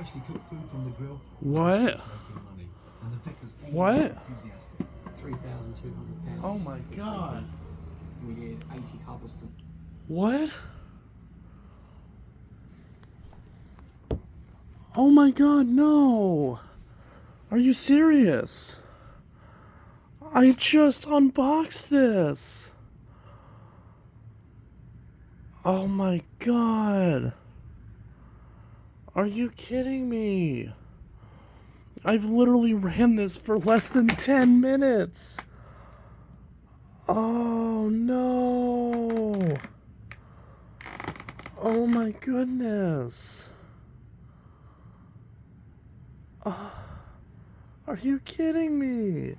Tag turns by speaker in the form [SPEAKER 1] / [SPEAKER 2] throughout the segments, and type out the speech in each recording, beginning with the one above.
[SPEAKER 1] freshly cooked food from the grill.
[SPEAKER 2] What? What?
[SPEAKER 3] £3,200.
[SPEAKER 2] Oh my god.
[SPEAKER 3] We did 80 cobblestone.
[SPEAKER 2] What? Oh my god, no! Are you serious? I just unboxed this! Oh my god! Are you kidding me? I've literally ran this for less than 10 minutes! Oh no! Oh my goodness! Are you kidding me?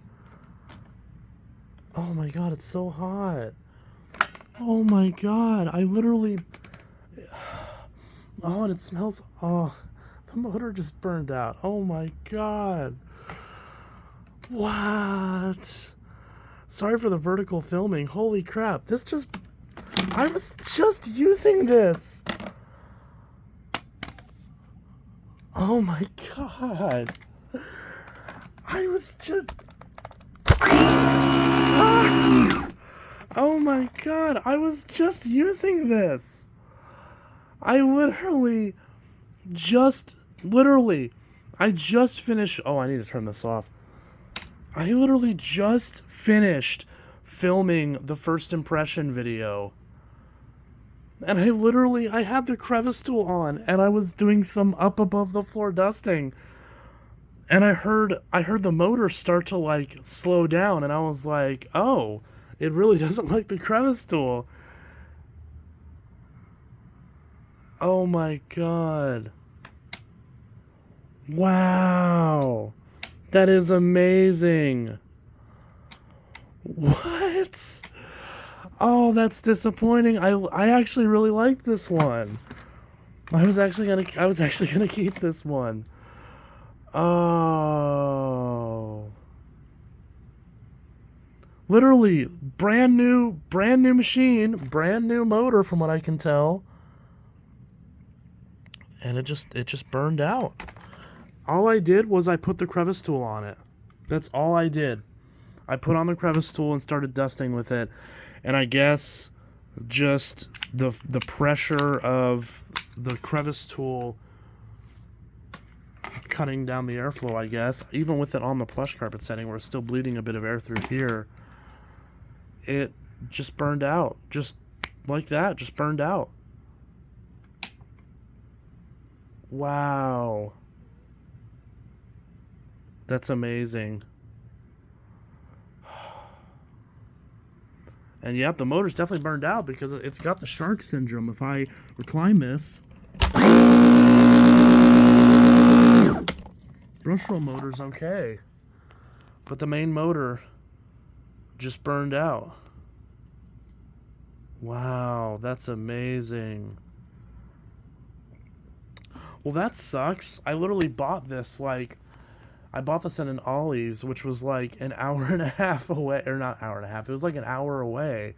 [SPEAKER 2] Oh my god, it's so hot. Oh my god, I literally... Oh, and it smells... Oh, the motor just burned out. Oh my god. What? Sorry for the vertical filming. Holy crap. This just... I was just using this. Oh my god. I was just... Oh my god, I was just using this. I literally I just finished... Oh, I need to turn this off. I literally just finished filming the first impression video. And I had the crevice tool on, and I was doing some up above the floor dusting. And I heard the motor start to, like, slow down, and I was like, oh, it really doesn't like the crevice tool. Oh my god. Wow. That is amazing. What? Oh, that's disappointing. I actually really like this one. I was actually gonna keep this one. Oh. Literally, brand new machine, brand new motor from what I can tell. And it just burned out. All I did was I put the crevice tool on it. That's all I did. I put on the crevice tool and started dusting with it. And I guess just the pressure of the crevice tool cutting down the airflow, I guess, even with it on the plush carpet setting where it's still bleeding a bit of air through here, it just burned out. Just like that, just burned out. Wow. That's amazing. And yep, the motor's definitely burned out because it's got the shark syndrome. If I recline this, brush roll motor's okay, but the main motor just burned out. Wow, that's amazing. Well, that sucks. I literally bought this, like, I bought this at an Ollie's, which was like an hour and a half away, or not hour and a half, it was like an hour away.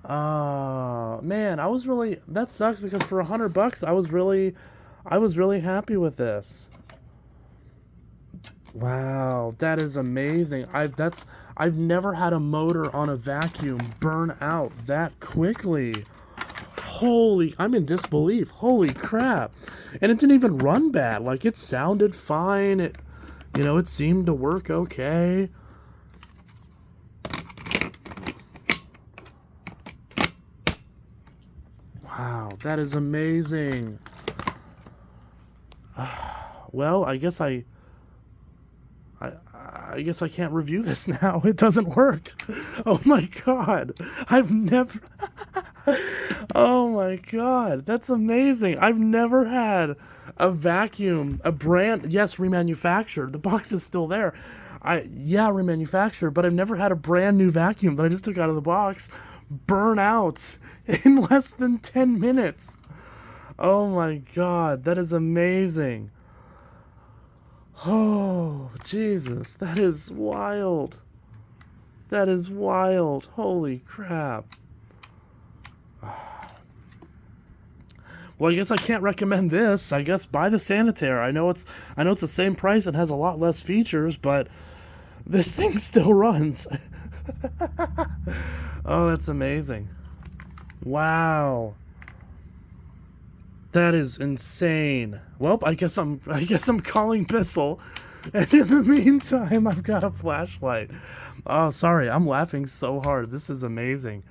[SPEAKER 2] Man, that sucks because for $100, I was really happy with this. Wow, that is amazing. I've never had a motor on a vacuum burn out that quickly. I'm in disbelief. Holy crap. And it didn't even run bad. Like, it sounded fine. It seemed to work okay. Wow, that is amazing. Well, I guess I can't review this now. It doesn't work. Oh my god. Oh my god. That's amazing. I've never had a vacuum, yes, remanufactured. The box is still there. Remanufactured, but I've never had a brand new vacuum that I just took out of the box burn out in less than 10 minutes. Oh my god. That is amazing. Oh, Jesus, that is wild. That is wild. Holy crap. Well, I guess I can't recommend this. I guess buy the Sanitaire. I know it's the same price and has a lot less features, but this thing still runs. Oh, that's amazing. Wow. That is insane. Well, I guess I'm calling Bissell. And in the meantime, I've got a flashlight. Oh, sorry. I'm laughing so hard. This is amazing.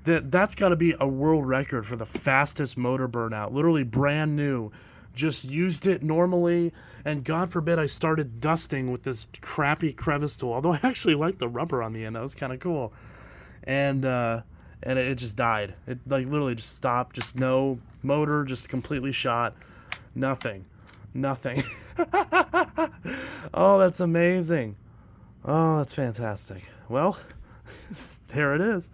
[SPEAKER 2] That's got to be a world record for the fastest motor burnout. Literally brand new. Just used it normally, and God forbid I started dusting with this crappy crevice tool. Although I actually like the rubber on the end. That was kind of cool. And it just died. It like literally just stopped. Just no motor. Just completely shot. Nothing. Oh, that's amazing. Oh, that's fantastic. Well, there it is.